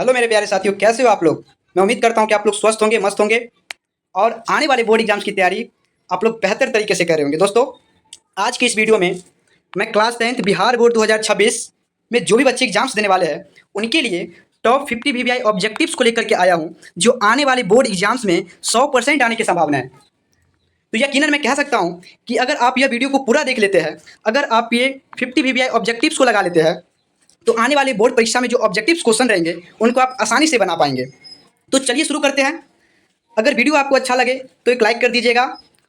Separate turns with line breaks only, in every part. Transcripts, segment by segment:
Hello मेरे प्यारे साथियों, कैसे हो आप लोग। मैं उम्मीद करता हूँ कि आप लोग स्वस्थ होंगे, मस्त होंगे और आने वाले बोर्ड एग्जाम्स की तैयारी आप लोग बेहतर तरीके से कर रहे होंगे। दोस्तों, आज की इस वीडियो में मैं क्लास 10th बिहार बोर्ड 2026 में जो भी बच्चे एग्जाम्स देने वाले हैं उनके लिए टॉप 50 वीवीआई ऑब्जेक्टिव्स को लेकर के आया हूँ, जो आने वाले बोर्ड एग्जाम्स में 100% आने की संभावना है। तो यकीनन मैं कह सकता हूँ कि अगर आप यह वीडियो को पूरा देख लेते हैं, अगर आप ये 50 वीवीआई ऑब्जेक्टिव्स को लगा लेते हैं, तो आने वाले बोर्ड परीक्षा में जो ऑब्जेक्टिव्स क्वेश्चन रहेंगे उनको आप आसानी से बना पाएंगे। तो चलिए शुरू करते हैं। अगर वीडियो आपको अच्छा लगे तो एक लाइक कर दीजिएगा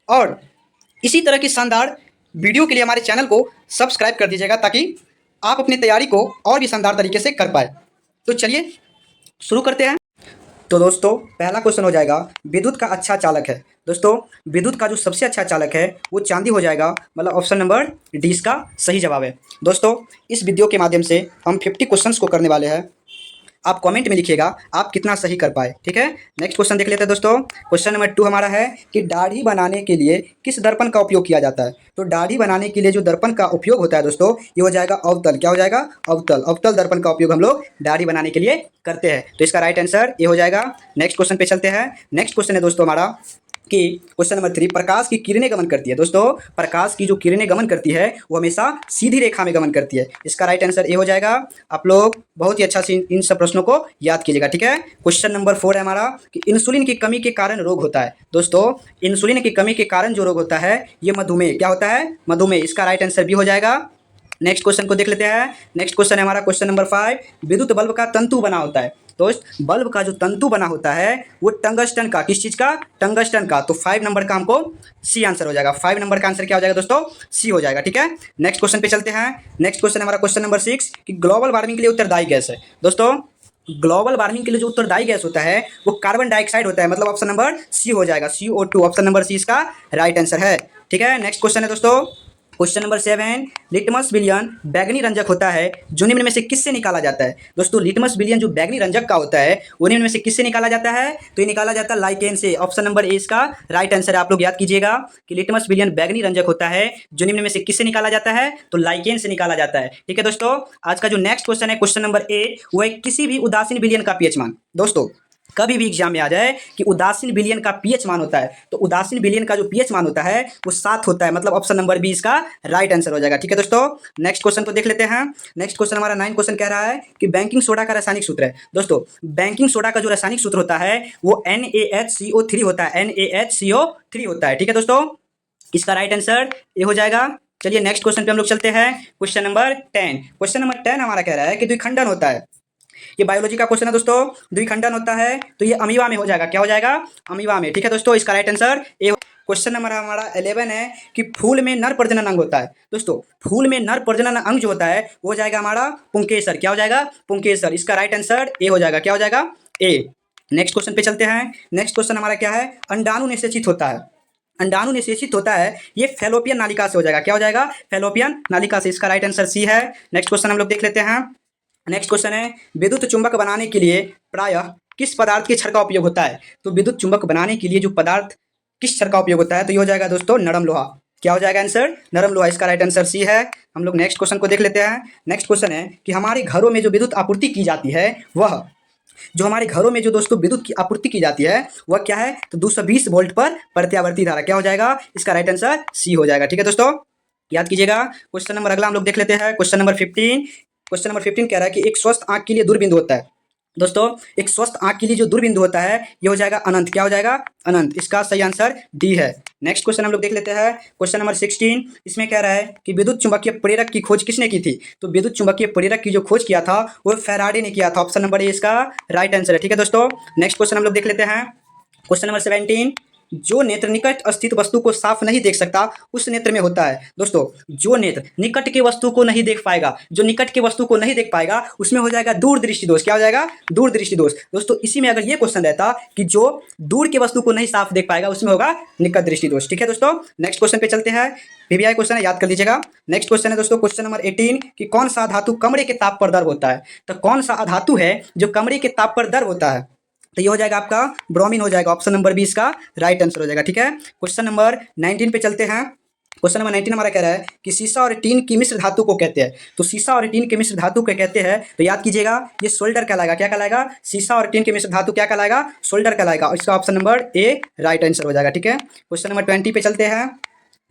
और इसी तरह की शानदार वीडियो के लिए हमारे चैनल को सब्सक्राइब कर दीजिएगा, ताकि आप अपनी तैयारी को और भी शानदार तरीके से कर पाए। तो चलिए शुरू करते हैं। तो दोस्तों, पहला क्वेश्चन हो जाएगा, विद्युत का अच्छा चालक है। दोस्तों, विद्युत का जो सबसे अच्छा चालक है वो चांदी हो जाएगा, मतलब ऑप्शन नंबर डी इसका सही जवाब है। दोस्तों, इस वीडियो के माध्यम से हम 50 क्वेश्चंस को करने वाले हैं। आप कमेंट में लिखिएगा आप कितना सही कर पाए, ठीक है। नेक्स्ट क्वेश्चन देख लेते हैं दोस्तों। क्वेश्चन नंबर 2 हमारा है कि दाढ़ी बनाने के लिए किस दर्पण का उपयोग किया जाता है। तो दाढ़ी बनाने के लिए जो दर्पण का उपयोग होता है दोस्तों, ये हो जाएगा अवतल। क्या हो जाएगा? अवतल। अवतल दर्पण का उपयोग हम लोग दाढ़ी बनाने के लिए करते हैं। तो इसका राइट आंसर ये हो जाएगा। नेक्स्ट क्वेश्चन पे चलते हैं। नेक्स्ट क्वेश्चन है दोस्तों हमारा कि क्वेश्चन नंबर 3, प्रकाश की किरणें गमन करती है। दोस्तों, प्रकाश की जो किरणें गमन करती है वो हमेशा सीधी रेखा में गमन करती है। इसका राइट आंसर ये हो जाएगा। आप लोग बहुत ही अच्छा से इन सब प्रश्नों को याद कीजिएगा, ठीक है। क्वेश्चन नंबर 4 है हमारा कि इंसुलिन की कमी के कारण रोग होता है। दोस्तों, इंसुलिन की कमी के कारण जो रोग होता है ये मधुमेह। क्या होता है? मधुमेह। इसका राइट आंसर भी हो जाएगा। नेक्स्ट क्वेश्चन को देख लेते हैं। नेक्स्ट क्वेश्चन है हमारा क्वेश्चन नंबर 5, विद्युत बल्ब का तंतु बना होता है। दोस्त, बल्ब का जो तंतु बना होता है वो टंगस्टन का, किस चीज का? टंगस्टन का। तो 5 नंबर का हमको सी आंसर हो जाएगा। 5 नंबर का आंसर क्या हो जाएगा दोस्तों? सी हो जाएगा, ठीक है। नेक्स्ट क्वेश्चन पे चलते हैं। नेक्स्ट क्वेश्चन हमारा क्वेश्चन नंबर 6 कि ग्लोबल वार्मिंग के लिए उत्तरदायी गैस है। दोस्तों, ग्लोबल वार्मिंग के लिए जो उत्तरदायी गैस होता है वो कार्बन डाइऑक्साइड होता है, मतलब ऑप्शन नंबर सी हो जाएगा। CO2। ऑप्शन नंबर सी इसका राइट आंसर है, ठीक है। नेक्स्ट क्वेश्चन है दोस्तों क्वेश्चन नंबर 7, लिटमस विलियन बैगनी रंजक होता है जो निम्न में से किससे निकाला जाता है। दोस्तों, लिटमस विलियन जो बैगनी रंजक का होता है वो निम्न में से किससे निकाला जाता है? तो ये निकाला जाता है लाइकेन से। ऑप्शन नंबर ए इसका राइट आंसर है। आप लोग याद कीजिएगा कि लिटमस विलियन बैगनी रंजक होता है जो निम्न में से किससे निकाला जाता है? तो लाइकेन से निकाला जाता है, ठीक है दोस्तों। आज का जो नेक्स्ट क्वेश्चन है क्वेश्चन नंबर 8, वो है किसी भी उदासीन विलियन का पीएच मान। दोस्तों, कभी भी एग्जाम में आ जाए कि उदासीन विलियन का पीएच मान होता है, तो उदासीन विलियन का जो पीएच मान होता है वो 7 होता है, मतलब ऑप्शन नंबर बी इसका राइट आंसर हो जाएगा, ठीक है दोस्तों। नेक्स्ट क्वेश्चन को देख लेते हैं। नेक्स्ट क्वेश्चन हमारा 9 क्वेश्चन कह रहा है कि बैंकिंग सोडा का रासायनिक सूत्र है। दोस्तों, बैंकिंग सोडा का जो रासायनिक सूत्र होता है वो NaHCO3 होता है। NaHCO3 होता है, ठीक है दोस्तों। इसका राइट आंसर ये हो जाएगा। चलिए नेक्स्ट क्वेश्चन पे हम लोग चलते हैं। Question number 10। क्वेश्चन नंबर 10 हमारा कह रहा है कि द्विखंडन होता है। ये बायोलॉजी का क्वेश्चन है दोस्तों। द्विखंडन होता है तो ये अमीबा में हो जाएगा। क्या हो जाएगा? अमीबा में, ठीक है दोस्तों। इसका right answer A. Question number हमारा 11 है कि फूल में नर प्रजनन अंग होता है। दोस्तों, फूल में नर प्रजनन अंग जो होता है वो हो जाएगा हमारा पुंकेसर। क्या हो जाएगा? पुंकेसर। इसका राइट आंसर ए हो जाएगा। क्या हो जाएगा? ए। नेक्स्ट क्वेश्चन पे चलते हैं। नेक्स्ट क्वेश्चन हमारा क्या है? अंडाणु निषेचित होता है। अंडाणु निषेचित होता है ये फैलोपियन नालिका से हो जाएगा। क्या हो जाएगा? फैलोपियन नालिका से। इसका राइट आंसर सी है। नेक्स्ट क्वेश्चन हम लोग देख लेते हैं। नेक्स्ट क्वेश्चन है, विद्युत चुंबक बनाने के लिए प्रायः किस पदार्थ के छड़ का उपयोग होता है। तो विद्युत चुंबक बनाने के लिए जो पदार्थ किस छड़ का उपयोग होता है, तो ये हो जाएगा दोस्तों नरम लोहा। क्या हो जाएगा आंसर? नरम लोहा। इसका राइट आंसर सी है। हम लोग नेक्स्ट क्वेश्चन को देख लेते हैं। नेक्स्ट क्वेश्चन है कि हमारे घरों में जो विद्युत आपूर्ति की जाती है वह, जो हमारे घरों में जो दोस्तों विद्युत की आपूर्ति की जाती है वह क्या है? तो 220 वोल्ट पर प्रत्यावर्ती धारा। क्या हो जाएगा? इसका राइट आंसर सी हो जाएगा, ठीक है दोस्तों। याद कीजिएगा। क्वेश्चन नंबर अगला हम लोग देख लेते हैं। Question number 15। क्वेश्चन नंबर 15 कह रहा है कि एक स्वस्थ आंख के लिए दूरबिंदु होता है। दोस्तों, एक स्वस्थ आंख के लिए जो दूरबिंदु होता है ये हो जाएगा अनंत। क्या हो जाएगा? अनंत। इसका सही आंसर डी है। नेक्स्ट क्वेश्चन हम लोग देख लेते हैं। Question number 16। इसमें कह रहा है कि विद्युत चुंबकीय प्रेरक की खोज किसने की थी। तो विद्युत चुंबकीय प्रेरक की जो खोज किया था वो फैराडे ने किया था। ऑप्शन नंबर ए इसका राइट आंसर है, ठीक है दोस्तों। नेक्स्ट क्वेश्चन हम लोग देख लेते हैं। क्वेश्चन नंबर 17, जो नेत्र निकट स्थित वस्तु को साफ नहीं देख सकता उस नेत्र में होता है। दोस्तों, जो नेत्र निकट के वस्तु को नहीं देख पाएगा, जो निकट के वस्तु को नहीं देख पाएगा उसमें हो जाएगा दूरदृष्टि दोष। क्या हो जाएगा? दूरदृष्टि दोष। दोस्तों, इसी में अगर ये क्वेश्चन रहता कि जो दूर के वस्तु को नहीं साफ देख पाएगा उसमें होगा निकट दृष्टि दोष, ठीक है दोस्तों। नेक्स्ट क्वेश्चन पे चलते हैं। वीवीआई क्वेश्चन है, याद कर लीजिएगा। नेक्स्ट क्वेश्चन है दोस्तों क्वेश्चन नंबर 18 कि कौन सा धातु कमरे के ताप पर द्रव होता है। तो कौन सा धातु है जो कमरे के ताप पर द्रव होता है? तो ये हो जाएगा आपका ब्रोमीन हो जाएगा। ऑप्शन नंबर 20 का राइट आंसर हो जाएगा, ठीक है। क्वेश्चन नंबर 19 पे चलते हैं। क्वेश्चन नंबर 19 हमारा कह रहा है कि सीसा और टीन की मिश्र धातु को कहते हैं। तो सीसा और टीन के मिश्र धातु को कहते हैं, तो याद कीजिएगा ये सोल्डर कहलाएगा। क्या कहलाएगा? सीसा और टीन के मिश्र धातु क्या कहलाएगा? सोल्डर कहलाएगा। और इसका option number A right answer हो जाएगा। ठीक है, क्वेश्चन नंबर 20 पे चलते हैं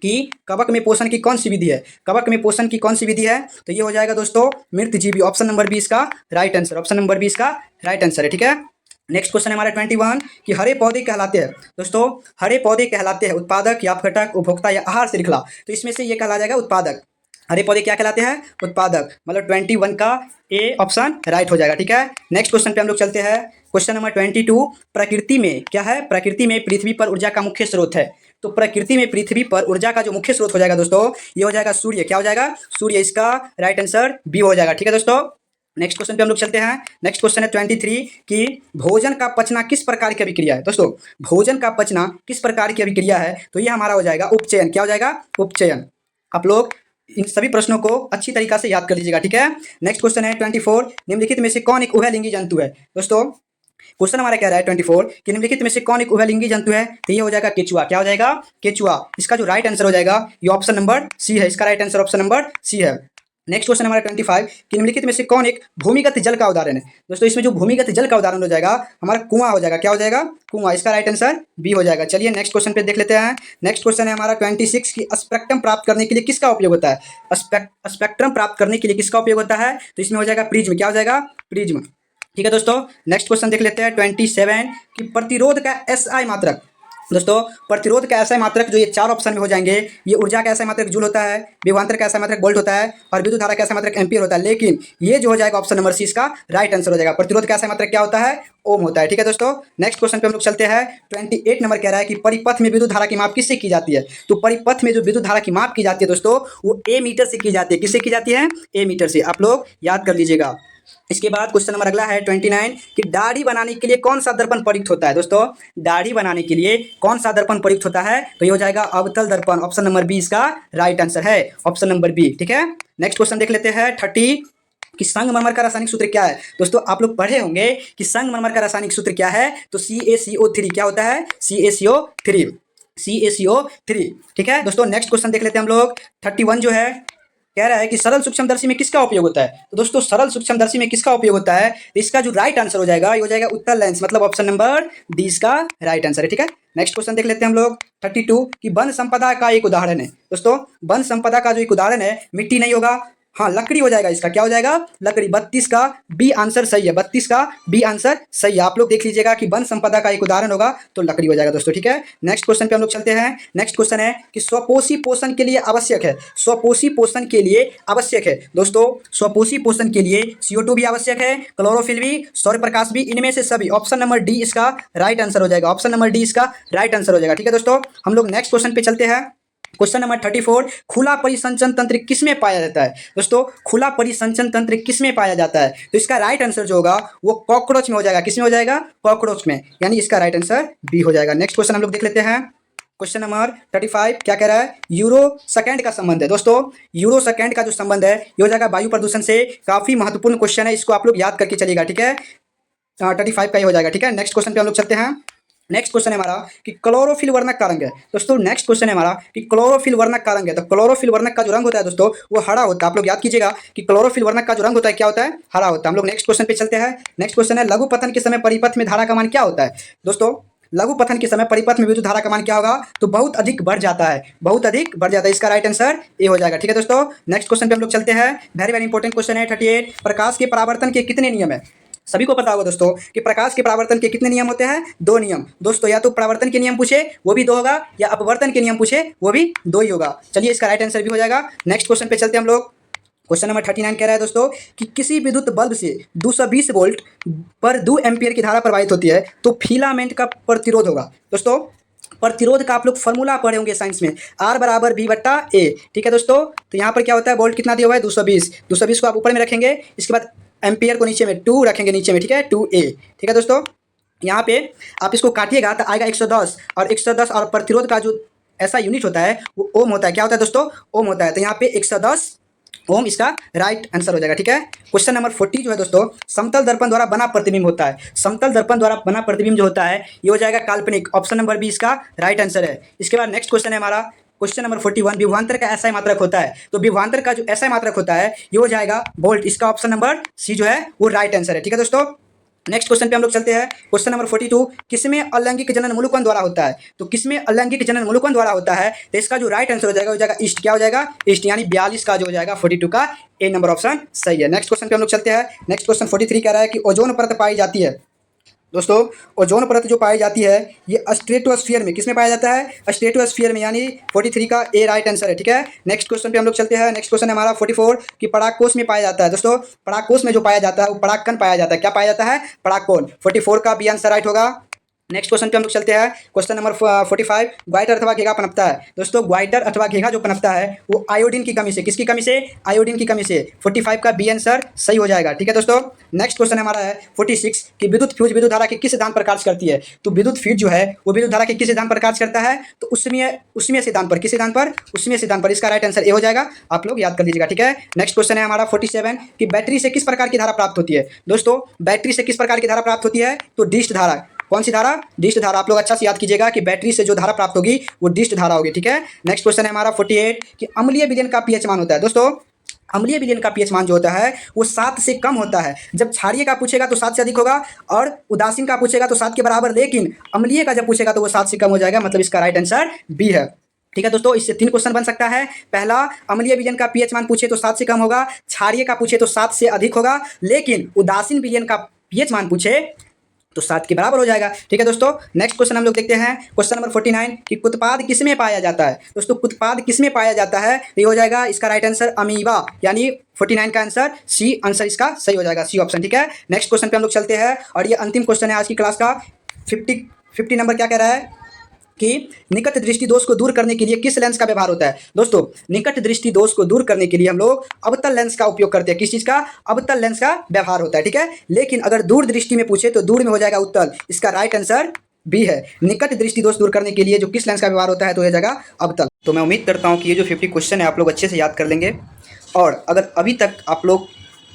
कि कवक में पोषण की कौन सी विधि है? कवक में पोषण की कौन सी विधि है? तो ये हो जाएगा दोस्तों मृतजीवी। ऑप्शन नंबर बी इसका right answer. Option number B इसका राइट आंसर है। ठीक है, नेक्स्ट क्वेश्चन है हमारा 21 कि हरे पौधे कहलाते हैं। दोस्तों हरे पौधे कहलाते हैं उत्पादक या अपघटक, उपभोक्ता या आहार श्रृंखला। तो इसमें से ये कहला जाएगा उत्पादक। हरे पौधे क्या कहलाते हैं? उत्पादक। मतलब 21 का ए ऑप्शन राइट हो जाएगा। ठीक है, नेक्स्ट क्वेश्चन पे हम लोग चलते हैं। क्वेश्चन नंबर 22 प्रकृति में क्या है? प्रकृति में पृथ्वी पर ऊर्जा का मुख्य स्रोत है। तो प्रकृति में पृथ्वी पर ऊर्जा का जो मुख्य स्रोत हो जाएगा दोस्तों, ये हो जाएगा सूर्य। क्या हो जाएगा? सूर्य। इसका राइट आंसर बी हो जाएगा। ठीक है दोस्तों, नेक्स्ट क्वेश्चन पे हम लोग चलते हैं। नेक्स्ट क्वेश्चन है 23 कि भोजन का पचना किस प्रकार की अभिक्रिया है? दोस्तों भोजन का पचना किस प्रकार की अभिक्रिया है? तो ये हमारा हो जाएगा उपचयन। क्या हो जाएगा? उपचयन। आप लोग इन सभी प्रश्नों को अच्छी तरीका से याद कर लीजिएगा। ठीक है, नेक्स्ट क्वेश्चन है 24 निम्नलिखित में से कौन एक उभयलिंगी जंतु है? दोस्तों क्वेश्चन हमारा कह रहा है 24 कि निम्नलिखित में से कौन एक उभयलिंगी जंतु है? तो ये हो जाएगा केचुआ। क्या हो जाएगा? केचुआ। इसका जो राइट आंसर हो जाएगा ये ऑप्शन नंबर सी है। इसका right answer option number C है। नेक्स्ट क्वेश्चन हमारा 25 कि निम्नलिखित में से कौन एक भूमिगत जल का उदाहरण है? दोस्तों इसमें जो भूमिगत जल का उदाहरण हो जाएगा हमारा कुआं हो जाएगा। क्या हो जाएगा? कुआं। इसका राइट आंसर बी हो जाएगा। चलिए नेक्स्ट क्वेश्चन पे देख लेते हैं। नेक्स्ट क्वेश्चन है हमारा 26 की स्पेक्ट्रम प्राप्त करने के लिए किसका उपयोग होता है? स्पेक्ट्रम प्राप्त करने के लिए किसका उपयोग होता है? तो इसमें हो जाएगा प्रिज्म। क्या हो जाएगा? प्रिज्म। ठीक है दोस्तों, नेक्स्ट क्वेश्चन देख लेते हैं 27 कि प्रतिरोध का एसआई मात्रक। दोस्तों प्रतिरोध का एसआई मात्रक जो ये चार ऑप्शन में हो जाएंगे, ये ऊर्जा का एसआई मात्रक जूल होता है, विभवांतर का एसआई मात्रक वोल्ट होता है और विद्युत धारा का एसआई मात्रक एम्पियर होता है। लेकिन ये जो हो जाएगा ऑप्शन नंबर सी इसका राइट आंसर हो जाएगा। प्रतिरोध का एसआई मात्रक क्या होता है? ओम होता है। ठीक है दोस्तों, नेक्स्ट क्वेश्चन पे हम लोग चलते हैं। 28 नंबर कह रहा है कि परिपथ में विद्युत धारा की माप किससे की जाती है? तो परिपथ में जो विद्युत धारा की माप की जाती है दोस्तों वो ए मीटर से की जाती है। किससे की जाती है? ए मीटर से। आप लोग याद कर लीजिएगा। इसके बाद क्वेश्चन नंबर अगला है 29 कि दाढ़ी बनाने के लिए कौन सा दर्पण प्रयुक्त होता है? दोस्तों दाढ़ी बनाने के लिए कौन सा दर्पण प्रयुक्त होता है? तो ये हो जाएगा अवतल दर्पण। ऑप्शन नंबर बी इसका राइट आंसर है। Option number B. ठीक है, नेक्स्ट क्वेश्चन देख लेते हैं 30 कि संगमरमर का रासायनिक सूत्र क्या है? दोस्तों आप लोग पढ़े होंगे कि संगमरमर का रासायनिक सूत्र क्या है? तो CaCO3। क्या होता है? CaCO3। CaCO3। ठीक है दोस्तों, नेक्स्ट क्वेश्चन देख लेते हैं हम लोग। 31 जो है कह रहा है कि सरल सूक्ष्मदर्शी में किसका उपयोग होता है? तो दोस्तों सरल सूक्ष्मदर्शी में किसका उपयोग होता है? तो इसका जो राइट आंसर हो जाएगा ये हो जाएगा उत्तल लेंस। मतलब ऑप्शन नंबर डी इसका राइट आंसर है। ठीक है, नेक्स्ट क्वेश्चन देख लेते हैं हम लोग 32 कि वन संपदा का एक उदाहरण है। दोस्तों वन संपदा का जो एक उदाहरण है मिट्टी नहीं होगा, हाँ लकड़ी हो जाएगा। इसका क्या हो जाएगा? लकड़ी। 32 का बी आंसर सही है। 32 का बी आंसर सही है। आप लोग देख लीजिएगा कि वन संपदा का एक उदाहरण होगा तो लकड़ी हो जाएगा दोस्तों। ठीक है, नेक्स्ट क्वेश्चन पे हम लोग चलते हैं। नेक्स्ट क्वेश्चन है कि स्वपोषी पोषण के लिए आवश्यक है। स्वपोषी पोषण के लिए आवश्यक है। दोस्तों स्वपोषी पोषण के लिए CO2 भी आवश्यक है, क्लोरोफिल भी, सौर प्रकाश भी, इनमें से सभी। ऑप्शन नंबर डी इसका राइट आंसर हो जाएगा। ऑप्शन नंबर डी इसका राइट आंसर हो जाएगा। ठीक है दोस्तों, हम लोग नेक्स्ट क्वेश्चन पे चलते हैं। क्वेश्चन नंबर 34 खुला परिसंचन तंत्र किसमें पाया जाता है? दोस्तों खुला परिसंचन तंत्र किसमें पाया जाता है? तो इसका राइट आंसर जो होगा वो कॉकरोच में हो जाएगा। किसमें हो जाएगा? कॉकरोच में। यानी इसका राइट आंसर बी हो जाएगा। नेक्स्ट क्वेश्चन हम लोग देख लेते हैं। क्वेश्चन नंबर 35 क्या कह रहा है? यूरो सेकंड का संबंध है। दोस्तों यूरो सेकंड का जो संबंध है ये हो जाएगा वायु प्रदूषण से। काफी महत्वपूर्ण क्वेश्चन है, इसको आप लोग याद करके चलिएगा। ठीक है, 35 का ही हो जाएगा। ठीक है, नेक्स्ट क्वेश्चन पे हम लोग चलते हैं। नेक्स्ट क्वेश्चन है हमारा कि क्लोरोफिल वर्णक का रंग है। दोस्तों नेक्स्ट क्वेश्चन है हमारा कि क्लोरोफिल वर्णक का रंग है। तो क्लोरोफिल वर्णक का जो रंग होता है दोस्तों वो हरा होता है। आप लोग याद कीजिएगा कि क्लोरोफिल वर्णक का जो रंग होता है क्या होता है? हरा होता है। हम लोग नेक्स्ट क्वेश्चन पे चलते हैं। नेक्स्ट क्वेश्चन है लघु पतन के समय परिपथ में धारा का मान क्या होता है? दोस्तों लघु पतन के समय परिपथ में विद्युत धारा का मान क्या होगा? तो बहुत अधिक बढ़ जाता है। बहुत अधिक बढ़ जाता है। इसका राइट आंसर ए हो जाएगा। ठीक है दोस्तों, नेक्स्ट क्वेश्चन पे हम लोग चलते हैं। वेरी वेरी इंपॉर्टेंट क्वेश्चन है 38 प्रकाश के परावर्तन के कितने नियम है? सभी को पता होगा दोस्तों कि प्रकाश के परावर्तन के कितने नियम होते हैं? 2 नियम। दोस्तों या तो परावर्तन के नियम पूछे वो भी 2 होगा, या अपवर्तन के नियम पूछे वो भी 2 ही होगा। चलिए इसका राइट आंसर भी हो जाएगा। नेक्स्ट क्वेश्चन पे चलते हैं हम लोग। क्वेश्चन नंबर 39 कह रहा है दोस्तों कि किसी विद्युत बल्ब से 220 वोल्ट पर 2 एम्पियर की धारा प्रवाहित होती है तो फिलामेंट का प्रतिरोध होगा। दोस्तों प्रतिरोध का आप लोग फॉर्मूला पढ़े होंगे साइंस में, R बराबर V बट्टा A। ठीक है दोस्तों, तो यहाँ पर क्या होता है? वोल्ट कितना दिया हुआ है? 220। 220 को आप ऊपर में रखेंगे, इसके बाद एम्पियर को नीचे में 2 रखेंगे नीचे में। ठीक है, 2A। ठीक है दोस्तों, यहाँ पे आप इसको काटिएगा तो आएगा 110 और 110 और प्रतिरोध का जो ऐसा यूनिट होता है वो ओम होता है। क्या होता है दोस्तों? ओम होता है। तो यहाँ पे 110 ओम इसका राइट आंसर हो जाएगा। ठीक है, क्वेश्चन नंबर 40 जो है दोस्तों समतल दर्पण द्वारा बना प्रतिबिंब होता है। समतल दर्पण द्वारा बना प्रतिबिंब जो होता है ये हो जाएगा काल्पनिक। ऑप्शन नंबर बी इसका राइट आंसर है। इसके बाद नेक्स्ट क्वेश्चन है हमारा क्वेश्चन नंबर 41 विभवांतर का एसआई मात्रक होता है। तो विभवांतर का जो एसआई मात्रक होता है ये हो जाएगा वोल्ट। इसका ऑप्शन नंबर सी जो है वो राइट आंसर है। ठीक है दोस्तों, नेक्स्ट क्वेश्चन पे हम लोग चलते हैं। क्वेश्चन नंबर 42 किसमें अलैंगिक जनन मूलकण द्वारा होता है। तो किसमें अलैंगिक जनन मूलकण द्वारा होता है, तो इसका जो राइट आंसर हो जाएगा ईस्ट। क्या हो जाएगा? ईस्ट, यानी 42 का जो हो जाएगा 42 का ए नंबर ऑप्शन सही है। नेक्स्ट क्वेश्चन पे हम लोग चलते हैं। नेक्स्ट क्वेश्चन 43 कह रहा है कि ओजोन परत पाई जाती है। दोस्तों ओजोन परत जो पाई जाती है ये स्ट्रेटोस्फीयर में, किसमें पाया जाता है? स्ट्रेटोस्फीयर में, यानी 43 का ए राइट आंसर है। ठीक है, नेक्स्ट क्वेश्चन पे हम लोग चलते हैं। नेक्स्ट क्वेश्चन है हमारा 44 कि परागकोश में पाया जाता है। दोस्तों परागकोश में जो पाया जाता है वो परागकण पाया जाता है। क्या पाया जाता है? परागकण। 44 का बी आंसर राइट होगा। नेक्स्ट क्वेश्चन पे हम लोग चलते हैं। क्वेश्चन नंबर 45 ग्वाइटर अथवा घेघा पनपता है। दोस्तों ग्वाइटर अथवा घेघा जो पनपता है वो आयोडीन की कमी से, किसकी कमी से? आयोडीन की कमी से। 45 का बी आंसर सही हो जाएगा। ठीक है दोस्तों, नेक्स्ट क्वेश्चन हमारा है 46 कि विद्युत फ्यूज विद्युत धारा के किस सिद्धांत पर कार्य करती है। तो विद्युत फ्यूज जो है वो विद्युत धारा के किस सिद्धांत पर कार्य करता है? तो उसमें सिद्धांत पर। किस सिद्धांत पर? उसमें सिद्धांत पर। इसका राइट आंसर ए हो जाएगा, आप लोग याद कर लीजिएगा। ठीक है, नेक्स्ट क्वेश्चन है हमारा 47 कि बैटरी से किस प्रकार की धारा प्राप्त होती है। दोस्तों बैटरी से किस प्रकार की धारा प्राप्त होती है? तो डिस्ट धारा। कौन सी धारा? डिस्ट धारा। आप लोग अच्छा से याद कीजिएगा कि बैटरी से जो धारा प्राप्त होगी वो डिस्ट धारा होगी। ठीक है, नेक्स्ट क्वेश्चन है हमारा 48 कि अम्लीय विलयन का पीएच मान होता है। दोस्तों अम्लीय विलयन का पीएच मान जो होता है वो 7 से कम होता है। जब क्षारीय का पूछेगा तो 7 से अधिक होगा और उदासीन का पूछेगा तो 7 के बराबर, लेकिन अम्लीय का जब पूछेगा तो वो 7 से कम हो जाएगा। मतलब इसका राइट आंसर बी है। ठीक है दोस्तों, इससे 3 क्वेश्चन बन सकता है। पहला, अम्लीय विलयन का पीएच मान पूछे तो 7 से कम होगा, क्षारीय का पूछे तो 7 से अधिक होगा, लेकिन उदासीन विलयन का पीएच मान पूछे तो 7 के बराबर हो जाएगा। ठीक है दोस्तों, नेक्स्ट क्वेश्चन हम लोग देखते हैं। क्वेश्चन नंबर 49 कि उत्पाद किसमें पाया जाता है। दोस्तों उत्पाद किसमें पाया जाता है, ये हो जाएगा इसका राइट आंसर अमीबा, यानी 49 का आंसर सी आंसर इसका सही हो जाएगा, सी ऑप्शन। ठीक है, नेक्स्ट क्वेश्चन पे हम लोग चलते हैं और ये अंतिम क्वेश्चन है आज की क्लास का। 50 नंबर क्या कह रहा है कि निकट दृष्टि दोष को दूर करने के लिए किस लेंस का व्यवहार होता है। दोस्तों निकट दृष्टि दोष को दूर करने के लिए हम लोग अवतल लेंस का उपयोग करते हैं। किस चीज का? अवतल लेंस का व्यवहार होता है। ठीक है, लेकिन अगर दूर दृष्टि में पूछे तो दूर में हो जाएगा उत्तल। इसका राइट आंसर बी है। निकट दृष्टि दोष दूर करने के लिए जो किस लेंस का व्यवहार होता है तो यह जाएगा अवतल। तो मैं उम्मीद करता हूँ कि ये जो 50 क्वेश्चन है आप लोग अच्छे से याद कर लेंगे। और अगर अभी तक आप लोग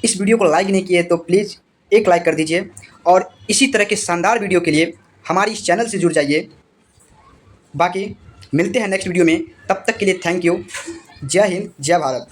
इस वीडियो को लाइक नहीं किए तो प्लीज़ एक लाइक कर दीजिए और इसी तरह के शानदार वीडियो के लिए हमारी इस चैनल से जुड़ जाइए। बाकी मिलते हैं नेक्स्ट वीडियो में, तब तक के लिए थैंक यू। जय हिंद, जय भारत।